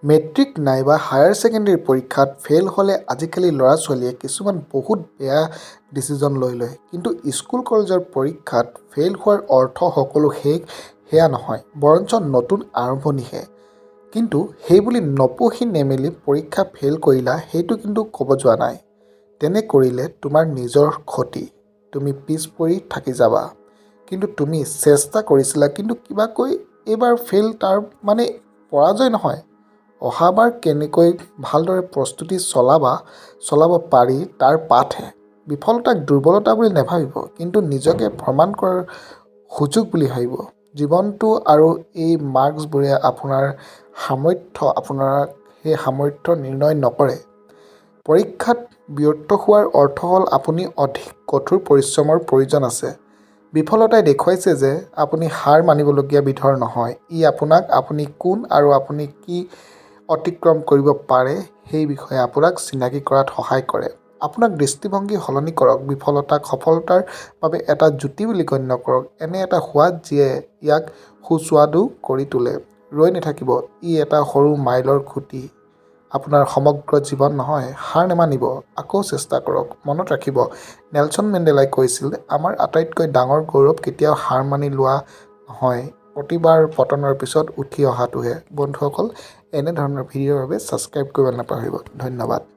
Matric নাইবা higher secondary পৰীক্ষাত fail হ'লে আজিকালি ল'ৰা ছোৱালীয়ে কিছুমান বহুত বেয়া ডিচিজন লৈ লয়। কিন্তু স্কুল কলেজৰ পৰীক্ষাত ফেইল হোৱাৰ অৰ্থ সকলো শেষ সেয়া নহয়, বৰঞ্চ নতুন আৰম্ভণিহে। কিন্তু সেইবুলি নপঢ়ি নেমেলি পৰীক্ষা ফেইল কৰিলা সেইটো কিন্তু ক'ব যোৱা নাই। তেনে কৰিলে তোমাৰ নিজৰ ক্ষতি, তুমি পিছ পৰি থাকি যাবা। কিন্তু তুমি চেষ্টা কৰিছিলা, কিন্তু কিবাকৈ এইবাৰ ফেইল, তাৰ মানে পৰাজয় নহয়। অহাবাৰ কেনেকৈ ভালদৰে প্ৰস্তুতি চলাব পাৰি তাৰ পাঠহে। বিফলতাক দুৰ্বলতা বুলি নাভাবিব, কিন্তু নিজকে প্ৰমাণ কৰাৰ সুযোগ বুলি ভাবিব। জীৱনটো আৰু এই মাৰ্কছবোৰে আপোনাৰ সেই সামৰ্থ্য নিৰ্ণয় নকৰে। পৰীক্ষাত ব্যৰ্থ হোৱাৰ অৰ্থ হ'ল আপুনি অধিক কঠোৰ পৰিশ্ৰমৰ প্ৰয়োজন আছে। বিফলতাই দেখুৱাইছে যে আপুনি হাৰ মানিবলগীয়া বিধৰ নহয়। ই আপোনাক আপুনি কোন আৰু আপুনি কি অতিক্ৰম কৰিব পাৰে সেই বিষয়ে আপোনাক চিনাকি কৰাত সহায় কৰে। আপোনাৰ দৃষ্টিভংগী সলনি কৰক। বিফলতাক সফলতাৰ বাবে এটা জুতি বুলি গণ্য কৰক, এনে এটা সোৱাদ যিয়ে ইয়াক সুস্বাদু কৰি তোলে। ৰৈ নাথাকিব, ই এটা সৰু মাইলৰ খুঁটি, আপোনাৰ সমগ্ৰ জীৱন নহয়। হাৰ নেমানিব, আকৌ চেষ্টা কৰক। মনত ৰাখিব, নেলছন মেণ্ডেলাই কৈছিল, আমাৰ আটাইতকৈ ডাঙৰ গৌৰৱ কেতিয়াও হাৰ মানি লোৱা নহয়, প্ৰতিবাৰ পতনৰ পিছত উঠি অহাটোহে। বন্ধুসকল, এনেধৰণৰ ভিডিঅ'ৰ বাবে ছাবস্ক্ৰাইব কৰিব নাপাহৰিব। ধন্যবাদ।